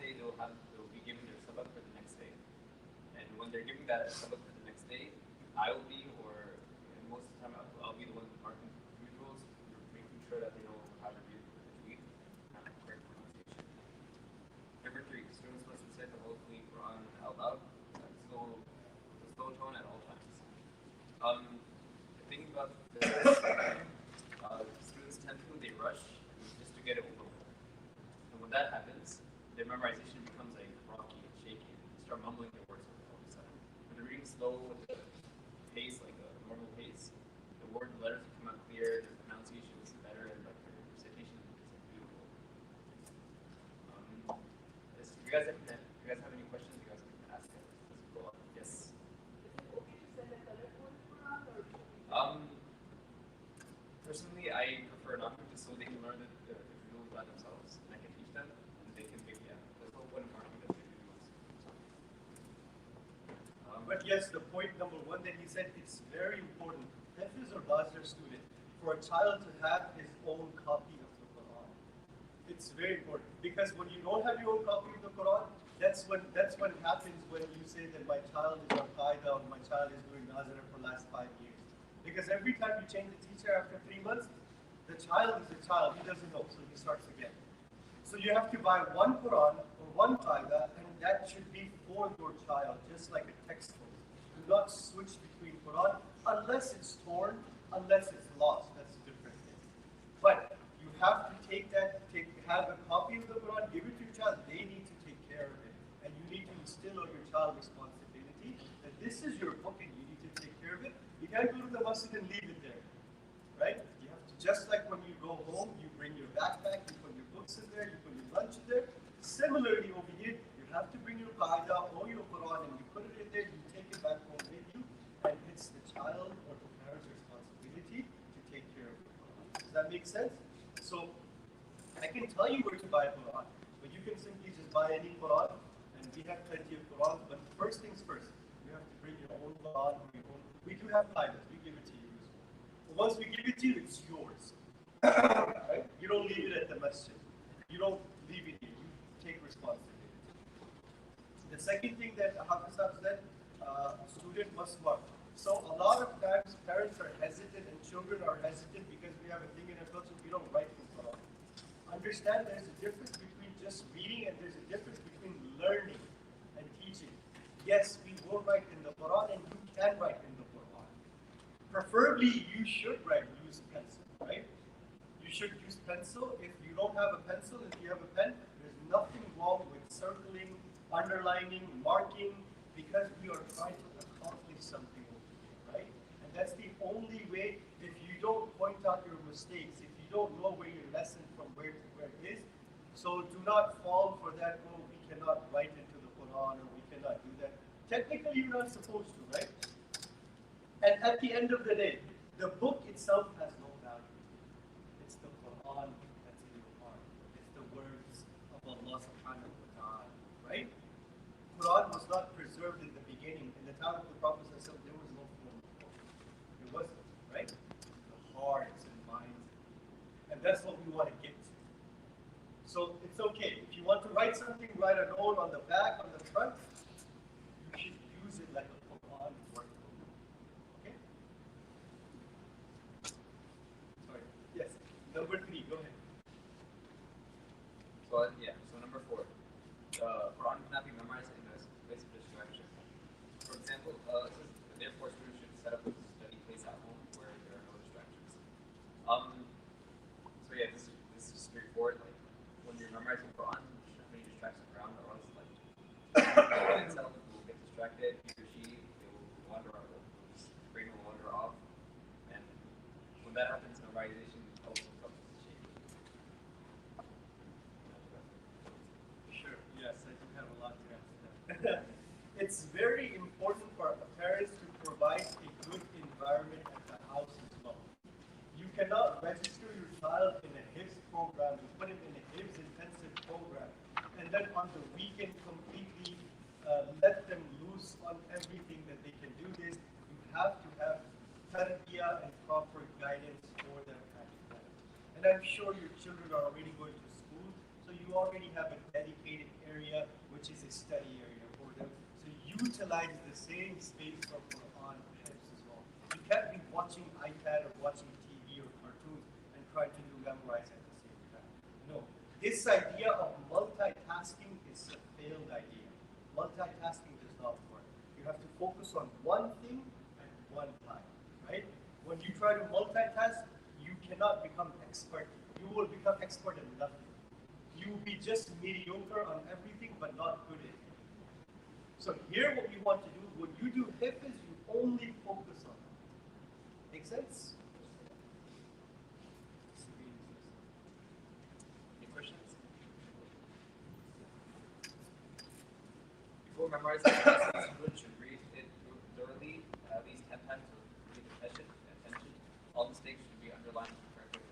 day they'll be given their sabak for the next day, and when they're giving that sabak for the next day, I will be, or most of the time I'll be the one marking rules, making sure that they know how to read the tweet and correct pronunciation. Number three, students must recite the Holy Quran out loud at slow tone at all times. Thinking about this, students tend to they rush just to get it over with. And when that happens, their memorization becomes like rocky and shaky. They start mumbling their words all of a sudden. When they're reading slow with the pace, like a normal pace, the letters come out clear, their pronunciation is better, and like their recitation is like, beautiful. Do you guys have any questions? You guys can ask it as we go on. Yes. Um, Personally, I prefer not to, so they can learn the rules by themselves, and I can teach them, and they can make there's no point in marking the rules. But yes, the point number one that he said, it's very important. Hifz or Bazar student, for a child to have his own copy of the Quran. It's very important because when you don't have your own copy of the Quran, that's what happens when you say that my child is on Qaeda or my child is doing Nazareth for the last 5 years. Because every time you change the teacher after 3 months, the child is a child, he doesn't know, so he starts again. So you have to buy one Quran or one Qaida, and that should be for your child, just like a textbook. Do not switch between Quran unless it's torn, unless it's lost. That's a different thing. But you have to have a copy of the Quran, give it to your child. They need to take care of it, and you need to instill on your child responsibility that this is your book and you need to take care of it. You can't go to the masjid and leave it there, right? You have to, just like when you go home, you bring your backpack, you put your books in there, you put your lunch in there. Similarly, over here, you have to bring your Qaida or your Quran and you put it in there, you take it back home with you, and it's the child or the parent's responsibility to take care of the Quran. Does that make sense? So, I can tell you where to buy a Quran, but you can simply just buy any Quran, and we have plenty of Qurans, but first things first, you have to bring your own Quran or your own. We do have Qaidas, we give it to you as well. But once we give it to you, it's yours. Right? You don't leave it at the masjid. You don't leave it here, you take responsibility. The second thing that Hafez said, student must mark. So a lot of times parents are hesitant and children are hesitant because we have a thing in our culture, we don't write from Quran. Understand there's a difference between just reading and there's a difference between learning and teaching. Yes, we will write in the Quran and you can write in the Quran. Preferably, you should use pencil, right? You should use pencil. If you don't have a pencil, if you have a pen, there's nothing wrong with circling, underlining, marking, because we are trying to accomplish something over here, right? And that's the only way. If you don't point out your mistakes, if you don't know where your lesson from where to where it is, so do not fall for that, oh, we cannot write into the Quran or we cannot do that. Technically, you're not supposed to, right? And at the end of the day, the book itself has no value. It's the Quran that's in your heart. It's the words of Allah subhanahu wa ta'ala, right? Quran was not preserved in the beginning. In the time of the Prophet there was no form of book. There wasn't, right? The hearts and minds. And that's what we want to get to. So it's okay. If you want to write something, write a note on the back, on the front. You should use it like a Quran workbook. Okay? Sorry. Yes. Number 3, go ahead. So number 4. Quran cannot be memorized in a place of distraction. For example, therefore students should set up a study place at home where there are no distractions. So yeah, this is straightforward. Like when you're memorizing Quran, you shouldn't have any distractions around, or else like the itself will get distracted. He or she will wander off, his brain will wander off, and when that happens, memorization also comes to shape. Sure. Yes, I do have a lot to answer. It's very important for parents to provide a good environment at the house as well. You cannot register your child in a Hifz program, you put him in a Hifz intensive program, and then on the weekend completely let them loose on everything that they can do this. You have to have tarbiyah and proper guidance for them at home. And I'm sure your children are already going to school, so you already have a dedicated area area, which is a study area for them. So utilize the same space from Quran Hifz as well. You can't be watching iPad or watching TV or cartoons and try to do memorize at the same time. No. This idea of multitasking is a failed idea. Multitasking does not work. You have to focus on one thing at one time, right? When you try to multitask, you cannot become expert. You will become expert in nothing. You will be just mediocre on everything, but not good at it. So here what we want to do, when you do Hifz, you only focus on it. Make sense? Any questions? Before memorizing the lessons, students should read it thoroughly at least 10 times with complete attention. All mistakes should be underlined and corrected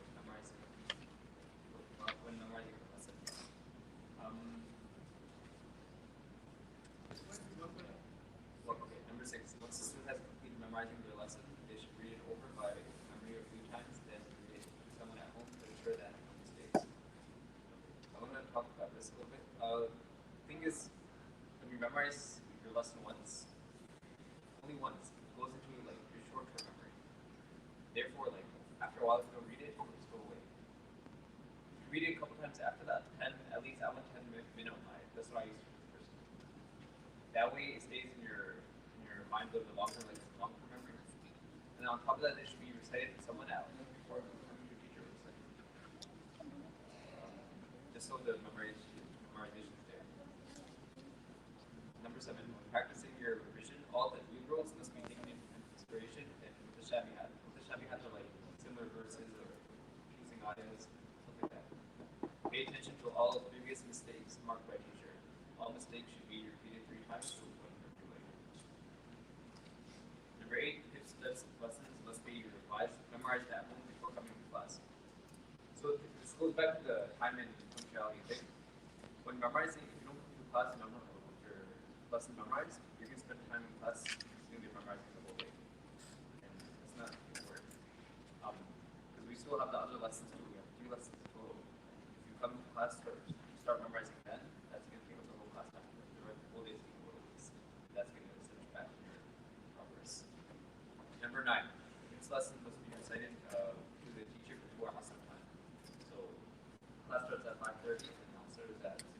when memorizing the lesson. Okay, number 6. Once the student has completed memorizing their lesson, they should read it over by memory a few times, then read it to someone at home to ensure that no mistakes. I want to talk about this a little bit. Thing is, when you memorize your lesson once, only once, it goes into like your short-term memory. Therefore, like after a while, if you don't read it, it will just go away. If you read it a couple times after that, 10, at least I want 10 minimum. That's what I used to do first. That way, it stays in your mind a little bit longer, like long-term memory. And then on top of that, it should be recited to someone else before coming to your teacher. Just so the memorization is there. Number 7, when practicing your revision, all the new rules must be taken into consideration and mutashabihat. Mutashabihat are like similar verses or confusing ayahs, stuff like that. Pay attention to all previous mistakes marked by teacher. All mistakes should be repeated 3 times to avoid repeating. Number 8, Hifz lessons must be revised, memorized at home before coming to class. So this goes back to the time and punctuality thing. When memorizing, if you don't come to class and with your lesson memorized, you're going to spend time in class doing your memorizing the whole day. And it's not going to work. Because we still have the other lessons too. We have 3 lessons total. If you come to class or start memorizing then, that's going to take up the whole class time. The whole day is going to go to waste. That's going to set you back in your progress. Number 9, this lesson must be recited to the teacher before Hassan time. So class starts at 5:30 and Hassan is at 6.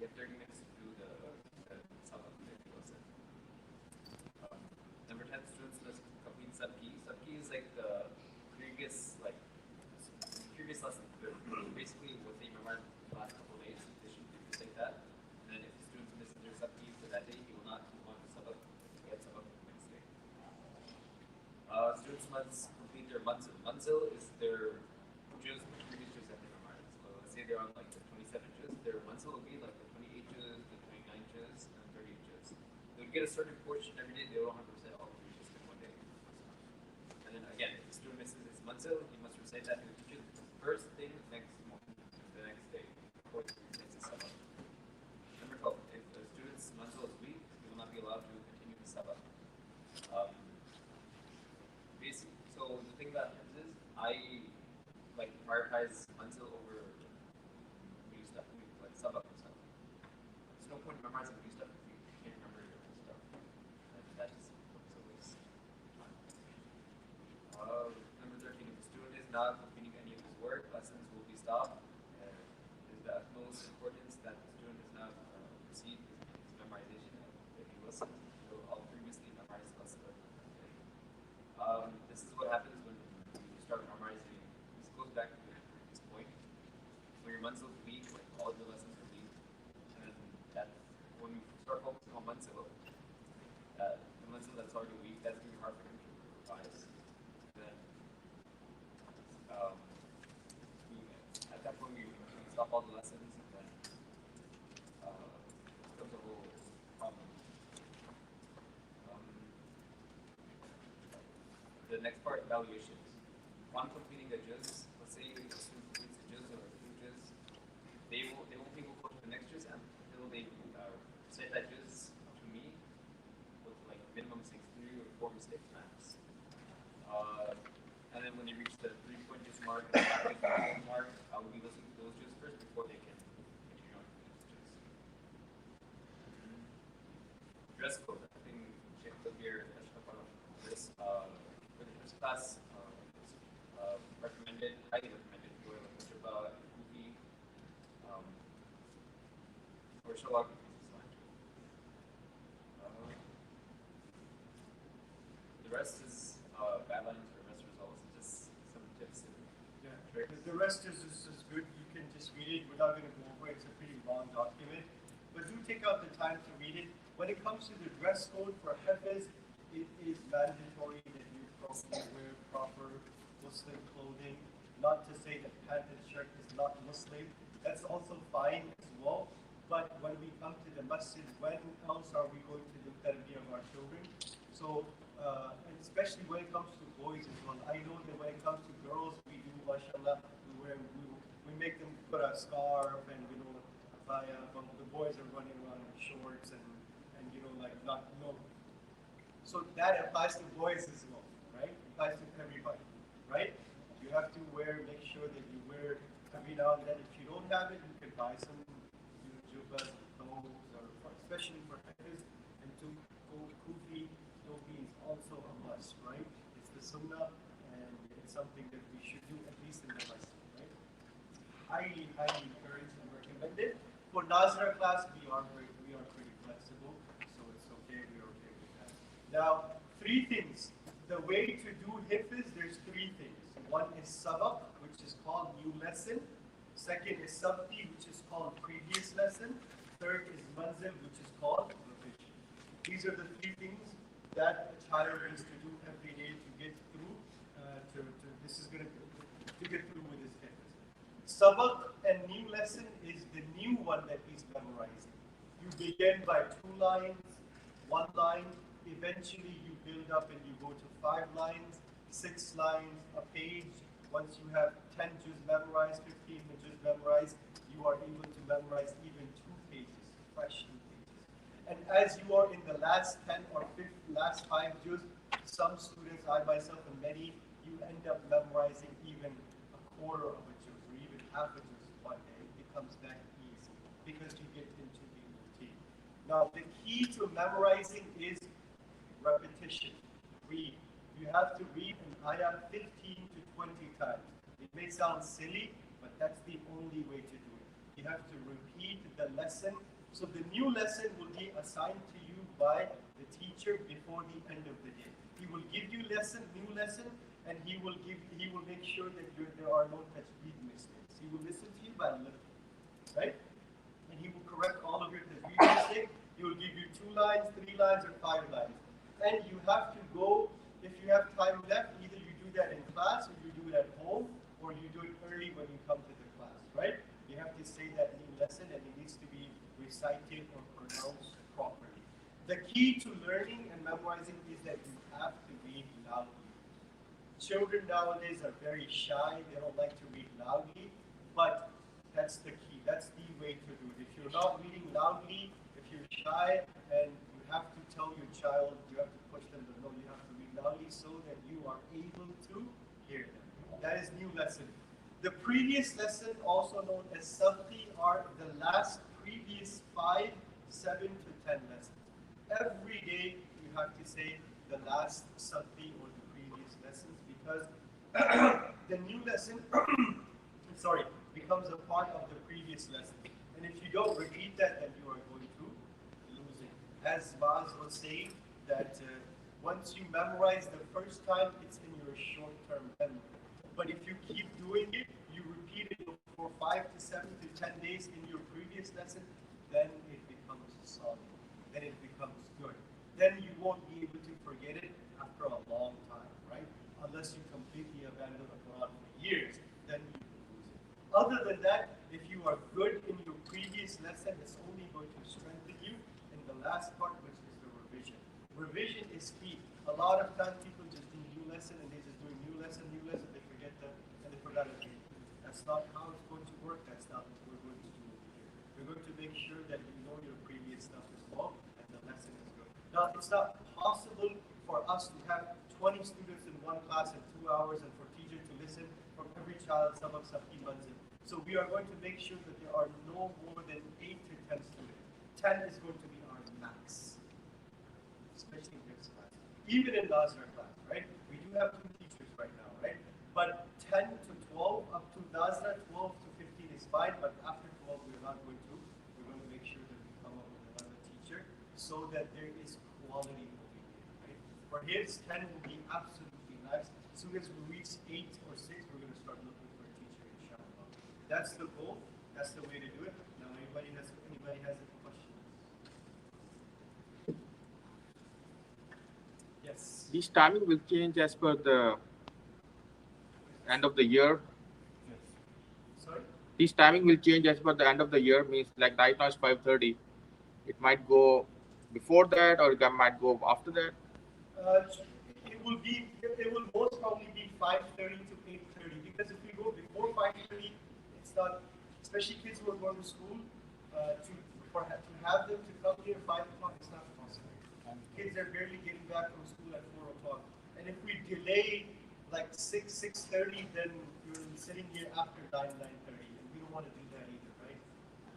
You have 30 minutes to do the sabak lesson. Number 10, students must complete subki. Subki is like the previous lesson. Basically, what they memorized the last couple of days, they should recite that. And then if the students miss their subki for that day, he will not move on to sabak to get sabak the next day. Students must complete their manzil. Manzil is their juz, previous juz that they memorized. So let's say they're on like the 27 juz, their manzil will be like the 28 juz, the 29 juz, and 30 juz. They would get a certain portion every day. They don't have to recite all 3 juz in one day. And then again, if the student misses his manzil, he must recite that to the teacher first thing next morning, the next day, before he recites his sabak. Number 12, if the student's manzil is weak, he will not be allowed to continue the sabak. So the thing about Hifz is, I like prioritize manzil over new stuff, like sabak or stuff. There's no point in memorizing new stuff if you can't remember your old stuff. And that just becomes a waste of time. Number 13, if the student is not completing any of his work, lessons will be stopped. It is the utmost importance that the student does not proceed his memorization of any lessons until all previously memorized lessons are completed. This is what happens when you start memorizing. This goes back to the previous point. When your manzil is weak, like all of your lessons are weak, and then that when you start focusing on manzil, the manzil that's already weak, that's going to be hard for him to revise. Then at that point, we stop all the lessons, and then it becomes a whole problem. The next part, evaluations. On completing a juz, let's say a student completes a juz or 2 juz, they won't be able to go to the next juz until they recite that juz to me with like minimum 3 or 4 mistakes max. And then when they reach the 3-point juz mark and the 5-point mark, I will be listening to those juz first before they can continue on to the dress code. I think Sheikh Kabir this for the first class recommended, highly recommended, if you wear like jubba and kufi, or shalwar kufi is fine. The rest is guidelines or best results, just some tips and tricks. The rest is good. You can just read it without going to go over it. It's a pretty long document. But do take out the time to read it. When it comes to the dress code for Hifz, it is mandatory that you probably wear proper Muslim clothing. Not to say that pant and shirt is not Muslim. That's also fine as well. But when we come to the masjid, when else are we going to do tarbiyah of our children? So, and especially when it comes to boys as well. I know that when it comes to girls, we do, mashallah, we make them put a scarf and, but the boys are running around in shorts and like not, So that applies to boys as well, right? It applies to everybody, right? You have to make sure that you wear every now and then. If you don't have it, you can buy some jubbas, clothes, or especially for Hifz, and to kufi is also a must, right? It's the sunnah, and it's something that we should do at least in the masjid, right? Highly, highly encouraged and recommended. For Nazira class, we are pretty flexible, so it's okay. We're okay with that. Now, three things. The way to do Hifz, there's three things. One is sabak, which is called new lesson. Second is sabti, which is called previous lesson. Third is manzil, which is called revision. These are the three things that a child needs to do every day to get through. To get through with his Hifz. Sabak and new lesson is the new one that he's memorizing. You begin by 2 lines, 1 line. Eventually, you build up and you go to 5 lines, 6 lines, a page. Once you have 10 juz memorized, 15 juz memorized, you are able to memorize even 2 pages, fresh 2 pages. And as you are in the last 10 or last 5 juz, some students, I myself and many, you end up memorizing even a quarter of a juz or even half a juz one day. It becomes that easy because you get into the routine. Now, the key to memorizing is repetition. Read. You have to read an ayah 15 to 20 times. It may sound silly, but that's the only way to do it. You have to repeat the lesson. So the new lesson will be assigned to you by the teacher before the end of the day. He will give you new lesson, and he will make sure that there are no tajweed mistakes. He will listen to you by little, right? And he will correct all of your tajweed mistakes. He will give you 2 lines, 3 lines, or 5 lines. And you have to go, if you have time left, either you do that in class, or you do it at home, or you do it early when you come to the class, right? You have to say that new lesson, and it needs to be recited or pronounced properly. The key to learning and memorizing is that you have to read loudly. Children nowadays are very shy. They don't like to read loudly, but that's the key. That's the way to do it. If you're not reading loudly, if you're shy, and you have to tell your child, you have to push them to know you have to read loudly so that you are able to hear them. That is new lesson. The previous lesson, also known as sabti, are the last previous 5, 7 to 10 lessons. Every day you have to say the last sabti or the previous lessons because the new lesson becomes a part of the previous lesson. And if you don't repeat that, then you are going to lose it. As Baz was saying, that once you memorize the first time, it's in your short-term memory. But if you keep doing it, you repeat it for 5 to 7 to 10 days in your previous lesson, then it becomes solid. Then it becomes good. Then you won't be able to forget it after a long time, right? Unless you completely abandon the Quran for years, then you will lose it. Other than that, if you are good in your previous lesson, it's only going to strengthen you in the last part, which is the revision. Revision is key. A lot of times people just do new lesson and they just do new lesson, they forget that, and they forgot it. That's not how it's going to work. That's not what we're going to do here. We're going to make sure that you know your previous stuff as well, and the lesson is good. Now, it's not possible for us to have 20 students in one class in 2 hours and for teacher to listen from every child sabak sabti manzil. So we are going to make sure that there are no more than 8 to 10 students. 10 is going to be our max. especially in Hifz class. Even in Nazar class, right? We do have 2 teachers right now, right? But 10 to 12, up to Nazar, 12 to 15 is fine, but after 12, we're not going to. We're going to make sure that we come up with another teacher so that there is quality over here, right? For Hifz, 10 will be absolutely nice. As soon as we reach 8 or 6, we're going to start looking for a teacher, inshallah. That's the goal. That's the way to do it. Now, anybody has any questions? Yes. This timing will change as per the end of the year. Yes. Sorry? This timing will change as per the end of the year. Means like right now it's 5:30. It might go before that, or it might go after that. It will most probably be 5:30 to 8:30, because if we go before 5:30, it's not, especially kids who are going to school, to have them to come here 5 o'clock, it's not possible. Kids are barely getting back from school at 4 o'clock. And if we delay like 6:30, then you're sitting here after 9:30, and we don't want to do that either, right?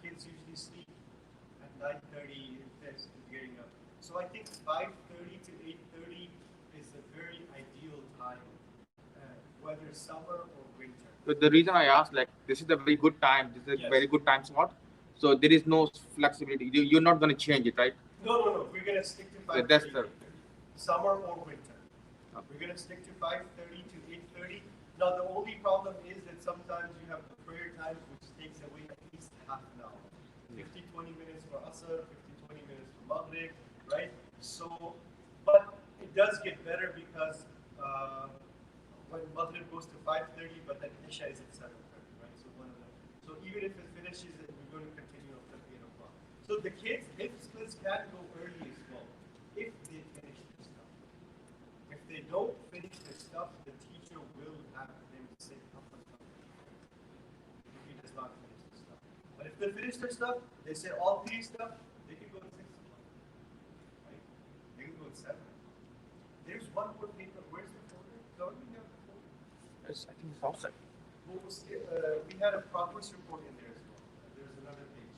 Kids usually sleep at 9:30 instead of getting up. So I think 5:30 to 8:30 is a very ideal time, whether summer or winter. So the reason I asked, like, this is a very good time. This is a very good time slot. So there is no flexibility. You're not going to change it, right? No. We're going to stick to 5:30. That's the Summer or winter. We're going to stick to 5:30 to 8:30. Now, the only problem is that sometimes you have the prayer times, which takes away at least half an hour. 50, 20 minutes for Asr, 50, 20 minutes for Maghrib, right? So, but it does get better because when Maghrib goes to 5:30, but then Isha is at 7:30, right? So one of them. So even if it finishes, we're going to continue up to 8 o'clock. So the kids, Hifz kids can go early as well, if they finish their stuff. If they don't finish their stuff, the teacher will have them sit up until if he does not finish the stuff. But if they finish their stuff, they say all 3 stuff, they can go at 6 o'clock. Right? They can go at 7. There's one more paper. Where's the folder? Don't we have the folder? Yes, I think it's outside. We had a progress report in there as well. There's another page.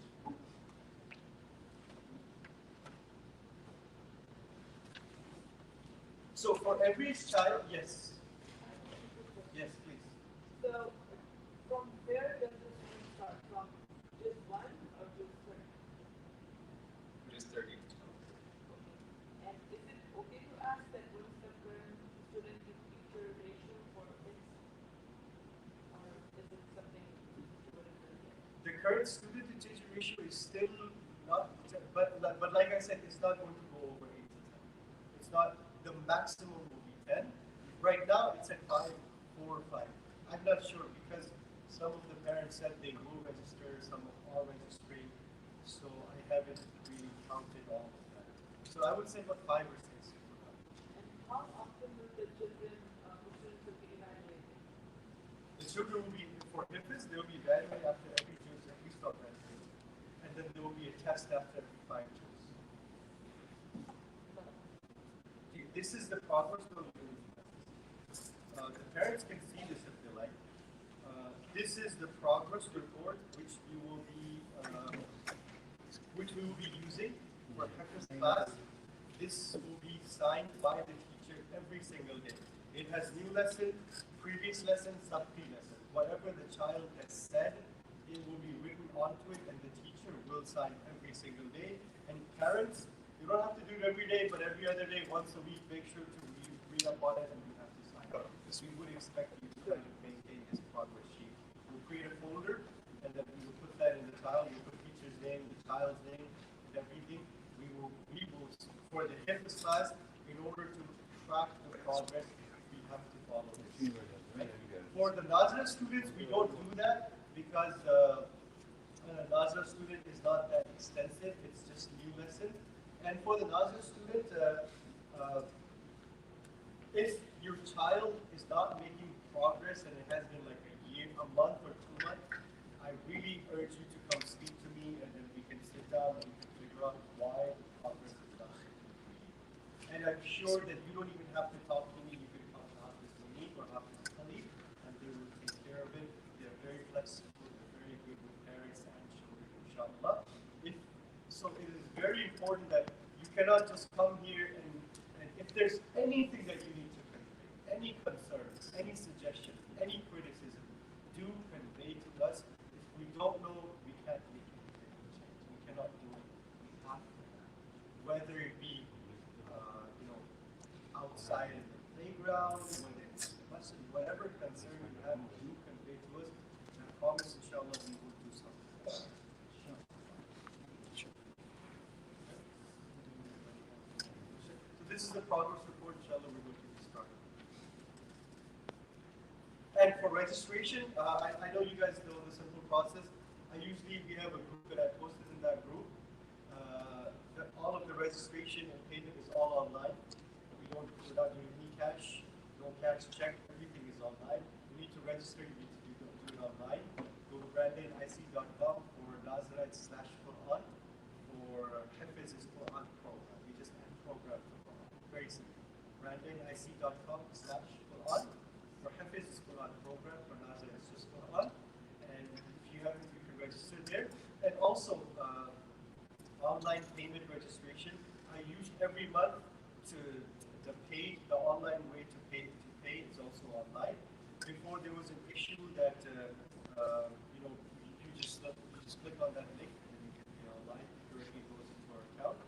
So for every child, yes. Yes, please. So from where does this one start? From just 1 or just 30? Just 30. And is it okay to ask that what is the current student to teacher ratio for this? Or is it something you wouldn't know? The current student to teacher ratio is still not, but like I said, it's not going to go over 8 to 10. It's not, the maximum will be 10. Right now, it's at 5, 4, or 5. I'm not sure because some of the parents said they will register, some are registering, so I haven't really counted all of that. So I would say about 5 or 6. And how often will the students be evaluated? The children will be, for Hifz, they will be evaluated after every juz, at least on graduation. And then there will be a test after every 5 juz. This is the progress we're doing. The parents can see this if they like. This is the progress report which we will be using for Hifz class. This will be signed by the teacher every single day. It has new lesson, previous lesson, sub-pre lesson. Whatever the child has said, it will be written onto it, and the teacher will sign every single day. And parents, you don't have to do it every day, but every other day, once a week, make sure to read up on it and you have to sign. We would expect you to kind of maintain this progress sheet. We'll create a folder, and then we will put that in the tile. We'll put teacher's name, the child's name, and everything. We will, for the Hifz class, in order to track the progress, we have to follow this. Right? For the Nazar students, we don't do that because Nazar student is not that extensive. It's just new lesson. And for the Nazar student, if your child is not making progress and it has been like a month or 2 months, I really urge you to come speak to me, and then we can sit down and we can figure out why the progress is not. And I'm sure that you don't even have to talk to me. You can come to Hafez Monique or Hafez Khalid, and they will take care of it. They're very flexible. They're very good with parents and children, inshallah. So it is very important that you cannot just come here and there's anything that you need to convey, any concerns, any suggestion, any criticism, do convey to us. If we don't know, we can't make any change. We cannot do it. We have to have. Whether it be, outside in the playground, whether it's the lesson, whatever concern you have, do convey to us. And I promise, inshallah, we will do something. So this is the progress report. Inshallah, we're going to get started. And for registration, I know you guys know the simple process. We have a group that I posted in that group. All of the registration and payment is all online. We're not doing any cash, no cash check, everything is online. You need to register, you need to do it online. Go to brandonic.com for Nazarite/Quran or Hifz Quran program. We just add program for Quran. Very simple. brandonic.com/Quran for Hifz Quran program for Nazarite/Quran. And if you haven't, you can register there. And also, online payment registration. I use every month the online way to pay is also online. Before there was an issue that you just click on that link and you can pay online. It directly goes into our account.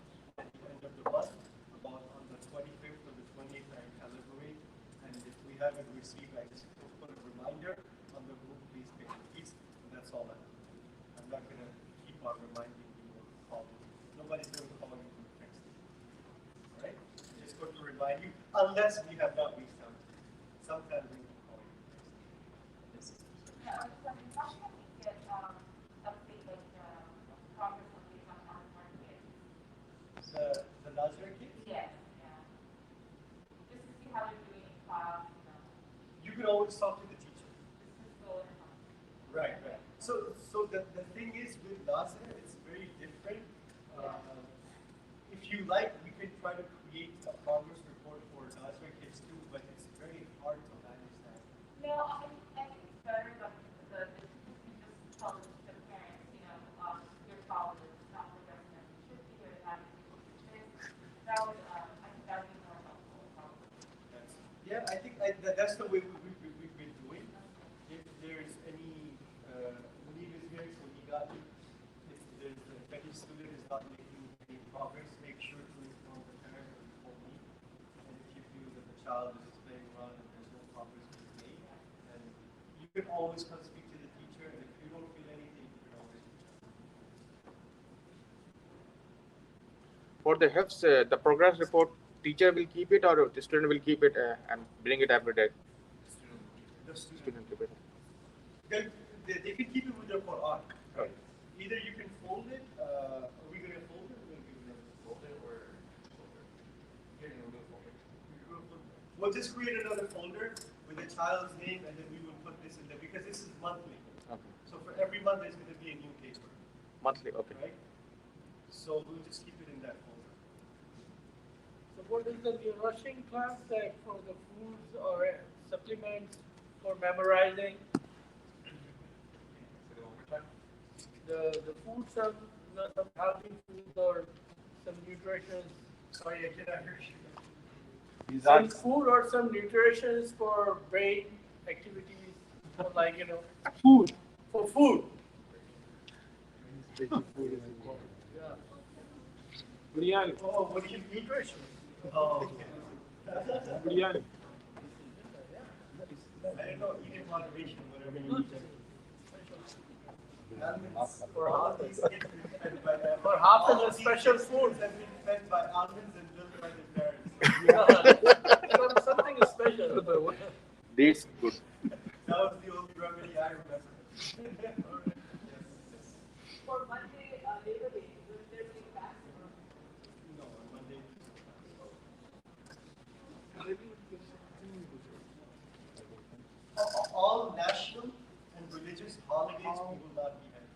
At the end of the month, about on the 25th or the 28th, I calculate, and if we haven't received, I just put a reminder on the group, please pay the fees, and that's all I'm not going to keep on reminding you or calling you. Nobody's going to call you from texting. All right? Just going to remind you, unless we have not reached out. Sometimes we will call you. Yes. How can we get update progress updates on our kids? The Nazarite kids? Yes, yeah. Just to see how they're doing in class. You can always talk to the teacher. This is going on. Right. So the thing is with Nazarite, it's very different. If you like, we can try to create a progress report for Nazarite kids too, but it's very hard to manage that. No, I think it's better that the teachers can just tell the parents, your child is not progressing as it should be, or having this. That would, I think that would be more helpful, probably. I think that's the way we've been doing. If there's any, Munib is here, so he got you. If any student is not making any progress, make sure to inform the parent or inform me. And if you feel that the child is playing around and there's no progress being made, and you can always come speak to the teacher, and if you don't feel anything, you can always reach out. For the Hifz, the progress report, teacher will keep it or the student will keep it and bring it every day? The Student keep it. They can keep it with their Quran. Right. Either you can fold it, are we going to fold it? We're going to give them Fold it or folder? Here, we'll do a folder. We'll just create another folder with the child's name, and then we will put this in there because this is monthly. Okay. So for every month, there's going to be a new paper, Monthly, okay. right? So we'll just keep it in that folder. So what is the rushing class like for the foods or supplements for memorizing? Say it one more time. The food, some healthy foods or some nutrition. Sorry, I cannot hear you. Some food or some nutrition for brain activities, for Food. for food. Yeah. Biryani. Oh, what do you nutrition? Oh, okay. Biryani. I don't know, eat in moderation, whatever you eat. Almonds. For All half these kids have been fed by For half all is a these special kids food. have been fed by almonds and milk by their parents. Something special. Dates good. That was the only remedy I remember. For Monday, Labor Day, will there be class? No, on Monday. All national and religious holidays we will not be having.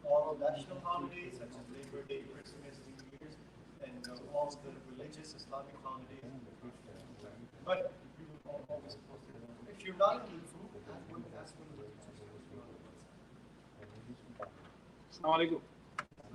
All national holidays such as Labor Day, Christmas, New Year's, and all the religious Islamic holidays. But we will always post it. If you're not in the group, ask one of the teachers to be on the website. Assalamualaikum.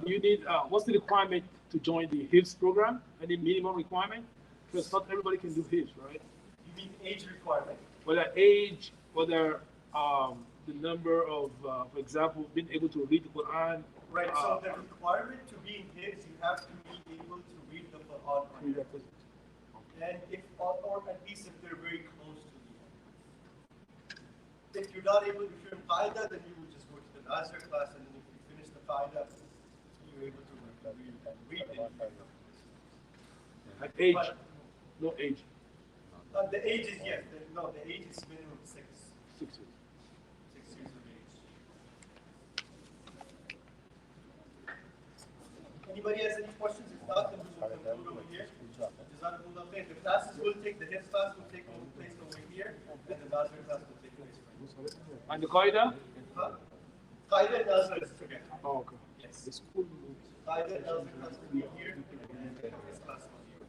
Do you need, what's the requirement to join the Hifz program? Any minimum requirement? Because not everybody can do Hifz, right? You mean age requirement? Whether age, whether the number of, for example, being able to read the Quran. Right, so the requirement to be in Hifz, you have to be able to read the Quran. Prerequisite. And if, or at least if they're very close to the end. If you're not able, if you're in Qaida, then you would just go to the Nazir class, and then if you finish the Qaida, you're able to read it. At age, But, no age. the age is, yes, no, the age is minimum 6. 6 years. 6 years of age. Anybody has any questions? If not, then we will conclude over here. Jazakumullah khair. The classes will take, the Hifz class will take place over here, and the Nazir class will take place over here. And the Qaida? Qaida and Nazir is together. Oh, okay. Yes. The school. Qaida and Nazir class will be here, and this class will be here.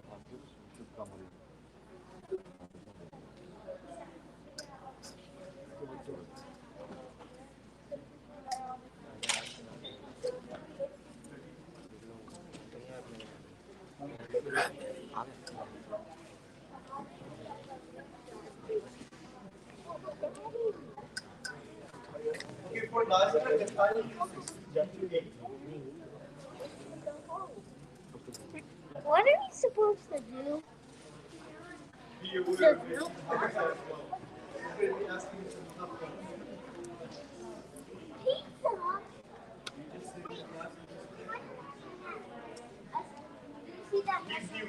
Okay, for Nazir, the title is 8. What are we supposed to do? Be aware of it. We'll be asking you some tough questions. Pizza. You just sit in class and just See that? gives you